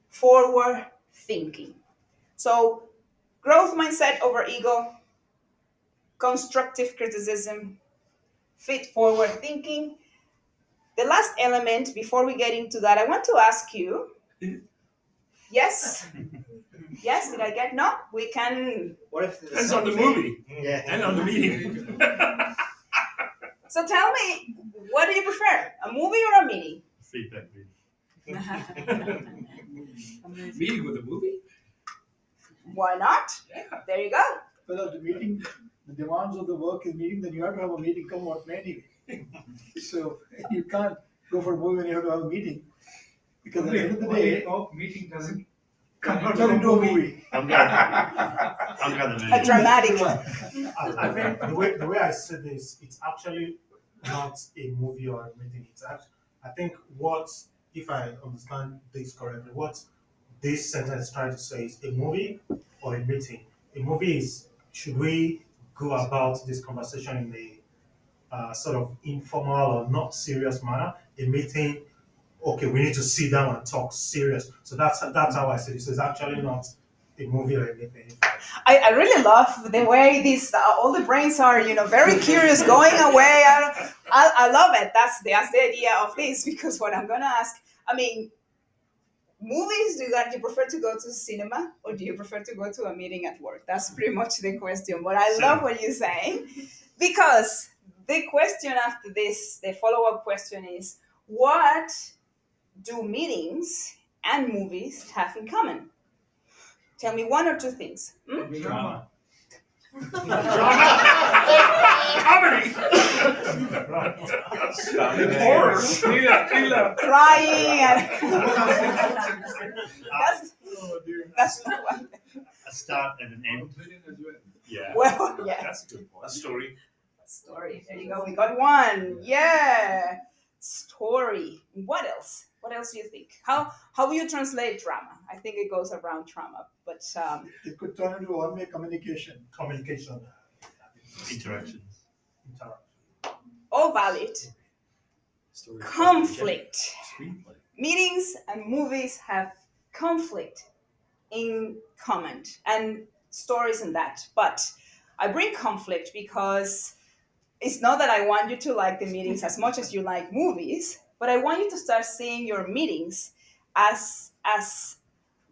forward thinking. So growth mindset over ego, constructive criticism, feed forward thinking. The last element, before we get into that, I want to ask you. Yes? Yes, did I get? No? We can. What if Depends on the movie Yeah. and on the meeting. So tell me, what do you prefer? A movie or a meeting? Feedback meeting. Meeting with a movie? Why not? Yeah. There you go. Well, the meeting, the demands of the work is meeting, then you have to have a meeting come what may anyway. So you can't go for a movie when you have to have a meeting. Because at the end of the day, Meeting doesn't turn into a movie. I'm going to A dramatic. I think the way I said this, it's actually not a movie or a meeting. I think if I understand this correctly, what this sentence is trying to say is a movie or a meeting. A movie is, should we go about this conversation in a sort of informal or not serious manner? A meeting, okay, we need to sit down and talk serious. So that's how I say this. It's actually not a movie or anything. I really love the way these all the brains are very curious, going away. I love it. That's the idea of this, because what I'm gonna ask, I mean, movies, do you prefer to go to the cinema or do you prefer to go to a meeting at work? That's pretty much the question. But I love what you're saying, because the question after this, the follow-up question is, what do meetings and movies have in common? Tell me one or two things. Drama. Comedy! Horror! Crying and that's one. A start and an end. Yeah. Well, yeah. That's a good point. A story. Story. There you go. We got one. Yeah. Story. What else? What else do you think? How will you translate drama? I think it goes around trauma, but It could turn into one-way communication. Communication. Interactions. all valid. Story. Conflict. Screenplay. Meetings and movies have conflict in common, and stories and that. But I bring conflict because it's not that I want you to like the meetings as much as you like movies, but I want you to start seeing your meetings as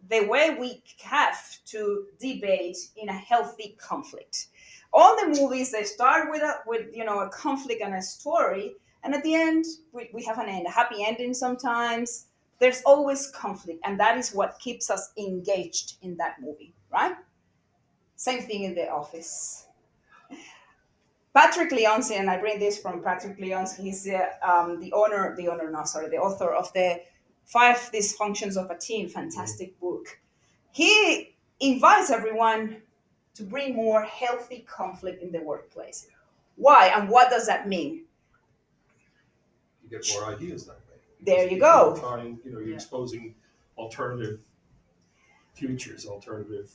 the way we have to debate in a healthy conflict. All the movies, they start with a conflict and a story, and at the end we have an end, a happy ending. Sometimes there's always conflict, and that is what keeps us engaged in that movie, right? Same thing in The Office. Patrick Leonsi, and I bring this from Patrick Leonsi. He's the author of the Five Dysfunctions of a Team, fantastic book. He invites everyone to bring more healthy conflict in the workplace. Why, and what does that mean? You get more ideas that way. There you Because go. You're trying, you're exposing alternative futures, alternative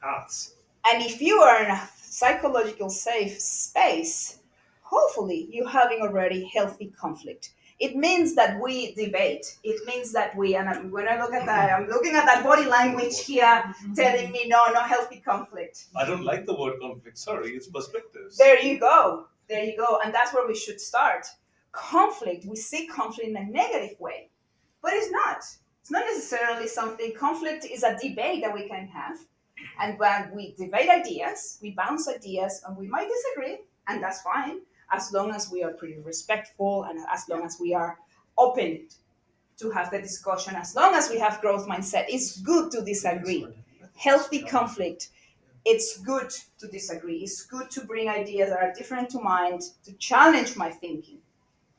paths. And if you are in a psychological safe space, hopefully you're having already healthy conflict. It means that we debate. It means that when I look at that, I'm looking at that body language here telling me no healthy conflict. I don't like the word conflict. Sorry, it's perspectives. There you go. There you go. And that's where we should start. Conflict, we see conflict in a negative way, but it's not. It's not necessarily something. Conflict is a debate that we can have. And when we debate ideas, we bounce ideas, and we might disagree, and that's fine, as long as we are pretty respectful and as long as we are open to have the discussion, as long as we have growth mindset. It's good to disagree. Healthy conflict, it's good to disagree. It's good to bring ideas that are different to mine, to challenge my thinking.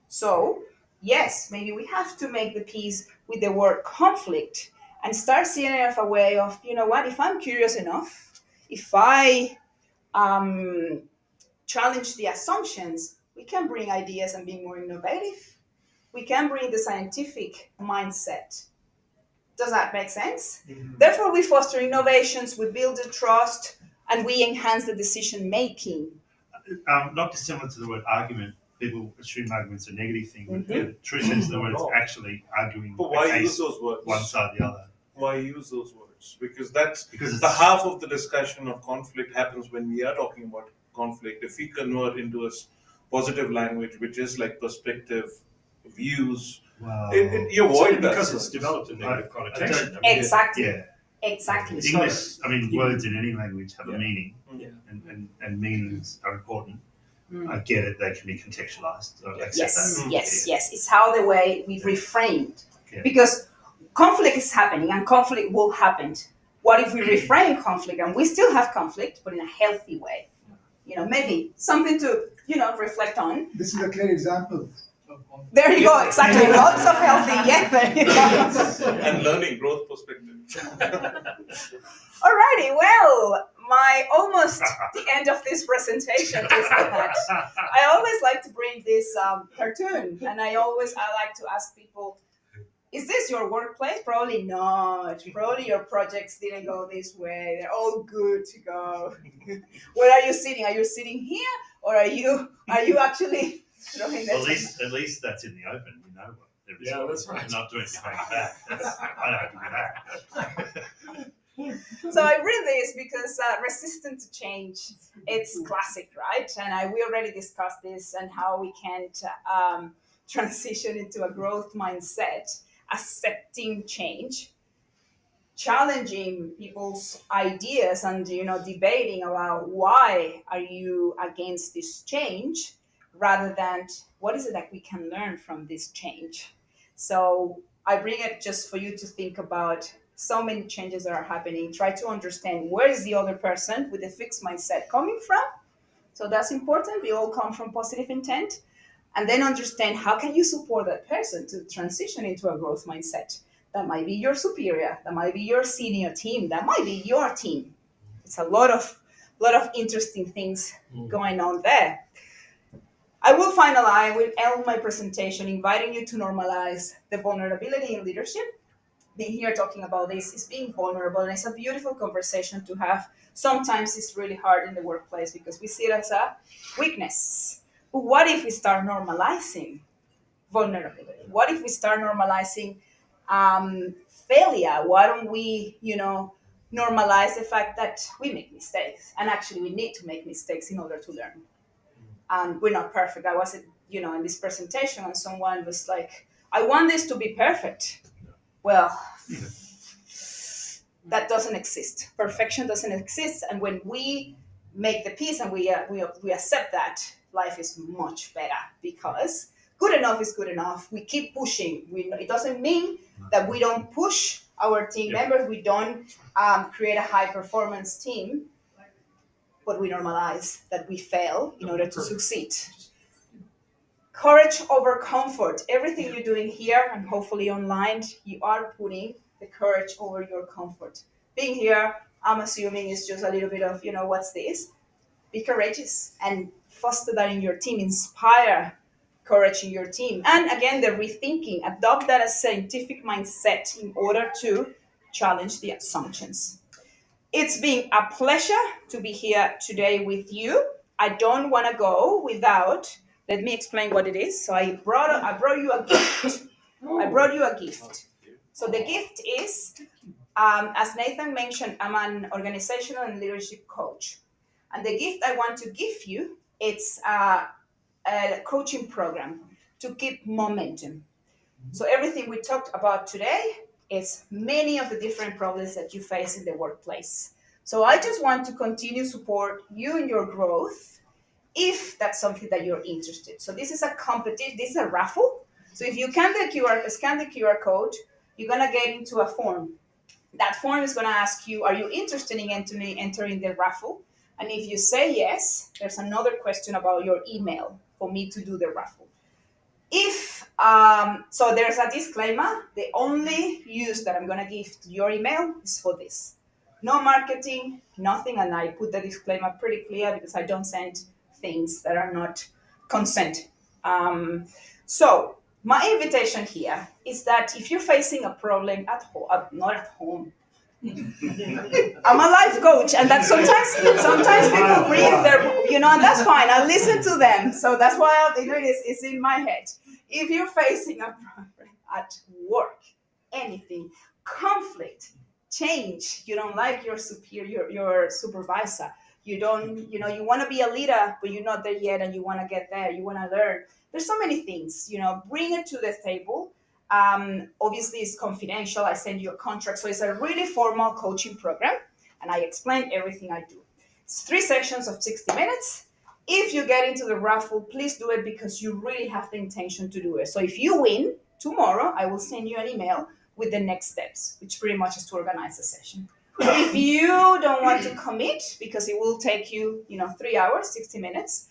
So, yes, maybe we have to make the peace with the word conflict and start seeing it as a way of, if I'm curious enough, if I challenge the assumptions, we can bring ideas and be more innovative. We can bring the scientific mindset. Does that make sense? Mm-hmm. Therefore, we foster innovations, we build the trust, and we enhance the decision making. Not dissimilar to the word argument. People assume arguments are a negative thing, but the true sense of the word is actually arguing. But why use those words? One side or the other. Why use those words? Because it's the half of the discussion of conflict happens when we are talking about conflict. If we convert into a positive language, which is like perspective, views, wow. You avoid that. Because it's developed a negative connotation. Exactly. Yeah. Exactly. English, words in any language have a meaning, Yeah. and meanings are important. I get it; they can be contextualized. So I accept that. Yes. It's how the way we reframe it, Yeah. because conflict is happening and conflict will happen. What if we reframe conflict and we still have conflict, but in a healthy way? Maybe something to reflect on. This is a clear example. There you go. Exactly. Lots of healthy. Yeah. There you go. And learning growth perspective. Alrighty. Well, almost the end of this presentation is that I always like to bring this cartoon, and I like to ask people, is this your workplace? Probably not. Probably your projects didn't go this way. They're all good to go. Where are you sitting? Are you sitting here, or are you actually? Well, at least that's in the open. You know what? Yeah, that's right. Not doing behind that. I don't do that. So I read this because resistant to change, it's classic, right? And we already discussed this and how we can transition into a growth mindset, accepting change, challenging people's ideas, and debating about why are you against this change, rather than what is it that we can learn from this change. So I bring it just for you to think about. So many changes that are happening. Try to understand where is the other person with a fixed mindset coming from. So that's important. We all come from positive intent. And then understand how can you support that person to transition into a growth mindset. That might be your superior. That might be your senior team. That might be your team. It's a lot of interesting things going on there. I will end my presentation inviting you to normalize the vulnerability in leadership. Being here talking about this is being vulnerable, and it's a beautiful conversation to have. Sometimes it's really hard in the workplace because we see it as a weakness. But what if we start normalizing vulnerability? What if we start normalizing failure? Why don't we, normalize the fact that we make mistakes, and actually we need to make mistakes in order to learn. And we're not perfect. I was, in this presentation, and someone was like, "I want this to be perfect." Well, That doesn't exist. Perfection doesn't exist. And when we make the peace and we accept that, life is much better because good enough is good enough. We keep pushing. It doesn't mean that we don't push our team members. We don't create a high performance team, but we normalize that we fail in order to succeed. Courage over comfort. Everything you're doing here and hopefully online, you are putting the courage over your comfort. Being here, I'm assuming, is just a little bit of, what's this? Be courageous and foster that in your team, inspire courage in your team. And again, the rethinking, adopt that as scientific mindset in order to challenge the assumptions. It's been a pleasure to be here today with you. I don't want to go without. Let me explain what it is. So I brought you a gift. I brought you a gift. So the gift is, as Nathan mentioned, I'm an organizational and leadership coach, and the gift I want to give you, it's a coaching program to keep momentum. So everything we talked about today is many of the different problems that you face in the workplace. So I just want to continue support you in your growth if that's something that you're interested. So this is a competition, this is a raffle. So if you scan the QR code, you're gonna get into a form. That form is gonna ask you, are you interested in entering the raffle? And if you say yes, there's another question about your email for me to do the raffle. If so, there's a disclaimer. The only use that I'm gonna give to your email is for this. No marketing, nothing, and I put the disclaimer pretty clear because I don't send things that are not consent. So my invitation here is that if you're facing a problem at home, not at home. I'm a life coach, and that sometimes people bring and that's fine. I listen to them, so that's why it's in my head. If you're facing a problem at work, anything, conflict, change, you don't like your superior, your supervisor, you don't, you want to be a leader, but you're not there yet, and you want to get there, you want to learn. There's so many things, bring it to the table. Obviously, it's confidential. I send you a contract. So it's a really formal coaching program, and I explain everything I do. It's 3 sections of 60 minutes. If you get into the raffle, please do it because you really have the intention to do it. So if you win, tomorrow I will send you an email with the next steps, which pretty much is to organize the session. If you don't want to commit, because it will take you, 3 hours, 60 minutes,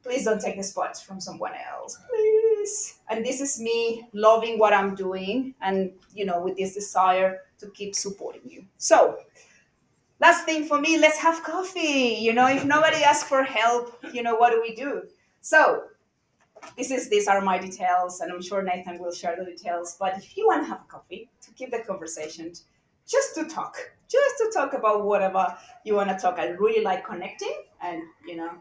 please don't take the spot from someone else, please. And this is me loving what I'm doing and, with this desire to keep supporting you. So, last thing for me, let's have coffee. If nobody asks for help, what do we do? So, these are my details, and I'm sure Nathan will share the details. But if you want to have a coffee to keep the conversation, just to talk about whatever you want to talk. I really like connecting, and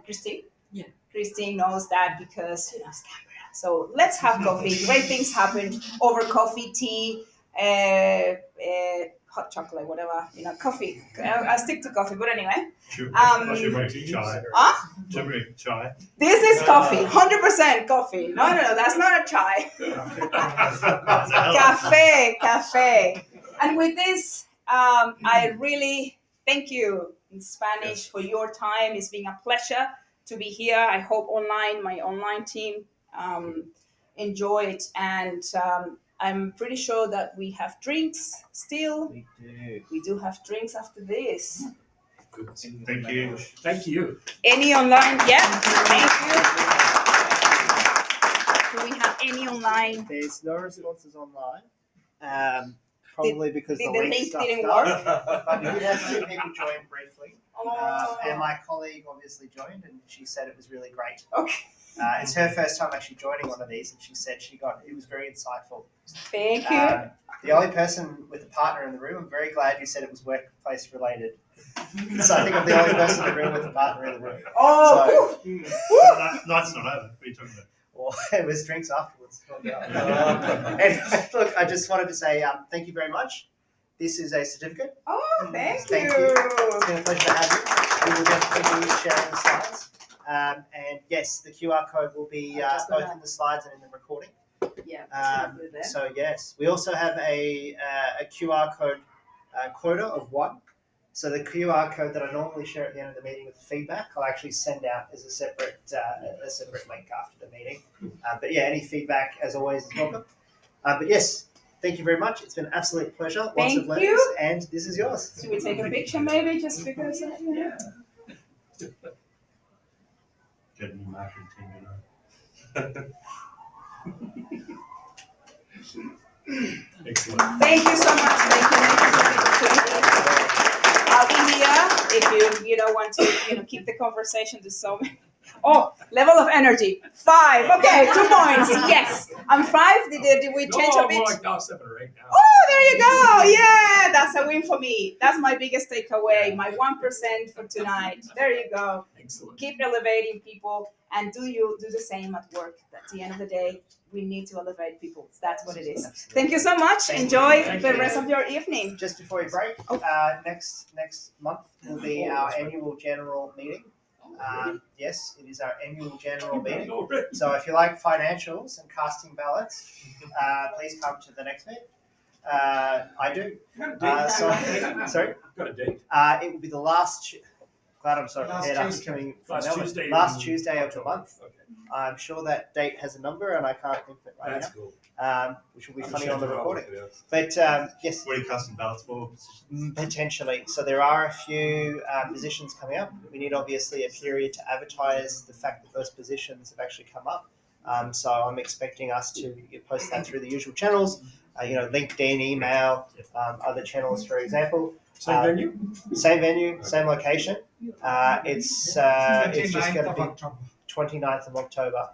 Christine. Yeah. Christine knows that because it's Canberra. So let's have coffee. Great things happen over coffee, tea, hot chocolate, whatever. Coffee. I stick to coffee, but anyway. Turmeric chai. Huh? Turmeric chai. This is coffee, 100% coffee. No, that's not a chai. Cafe. And with this, I really thank you in Spanish for your time. It's been a pleasure to be here. I hope my online team enjoy it. And I'm pretty sure that we have drinks still. We do. We do have drinks after this. Good. Thank you. Thank you. Any online? Yeah, thank you. Do we have any online? There's no responses online. Probably because did the the link link stuffed didn't up. work? But we did have 2 people join briefly. Oh. And my colleague obviously joined, and she said it was really great. Okay. It's her first time actually joining one of these, and she said it was very insightful. Thank you. The only person with a partner in the room, I'm very glad you said it was workplace related. So I think I'm the only person in the room with a partner in the room. Oh, Night's not over. What are you talking about? Well, it was drinks afterwards. And look, I just wanted to say thank you very much. This is a certificate. Oh, thank you. It's been a pleasure to have you. We will definitely be sharing the slides. And yes, the QR code will be both in the slides and in the recording. Yeah. So yes, we also have a QR code quota of 1. So the QR code that I normally share at the end of the meeting with feedback, I'll actually send out as a separate link after the meeting. But yeah, any feedback, as always, is welcome. But yes, thank you very much. It's been an absolute pleasure. Lots Thank of letters, you. and this is yours. Should we take a picture maybe just because? Get in the marketing team, you know. Excellent. Thank you so much. Thank you for the opportunity. I'll be here if you don't want to keep the conversation to so many. Oh, level of energy 5. Okay, 2 points. Yes, I'm 5. Did we change No, a bit? more like now 7 or 8 now. Oh, there you go. Yeah, that's a win for me. That's my biggest takeaway. My 1% for tonight. There you go. Excellent. Keep elevating people, and do the same at work. At the end of the day, we need to elevate people. That's what it is. Thank you so much. Enjoy the rest of your evening. Just before we break, next month will be our annual general meeting. Yes, it is our annual general meeting. So if you like financials and casting ballots, please come to the next meeting. I do. Sorry? Got a date? It will be the last. Glad I'm sorry. Last After Tuesday. coming from Last Melbourne. Tuesday. Last Tuesday of the month. Okay. I'm sure that date has a number, and I can't think of it right That's cool. now. Which will be I'm funny sure on the they're all recording. looking at us. But yes, What are you casting ballots for? potentially. So there are a few positions coming up. We need obviously a period to advertise the fact that those positions have actually come up. So I'm expecting us to post that through the usual channels, LinkedIn, email, other channels, for example. Same venue? Same venue, same location. It's just 29th going to of be October. 29th of October.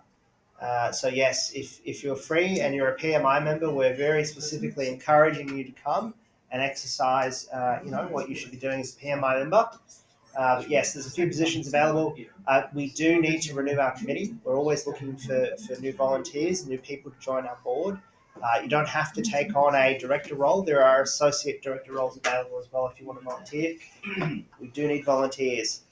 So yes, if you're free and you're a PMI member, we're very specifically encouraging you to come and exercise, what you should be doing as a PMI member. But yes, there's a few positions available. We do need to renew our committee. We're always looking for new volunteers, new people to join our board. You don't have to take on a director role. There are associate director roles available as well if you want to volunteer. We do need volunteers.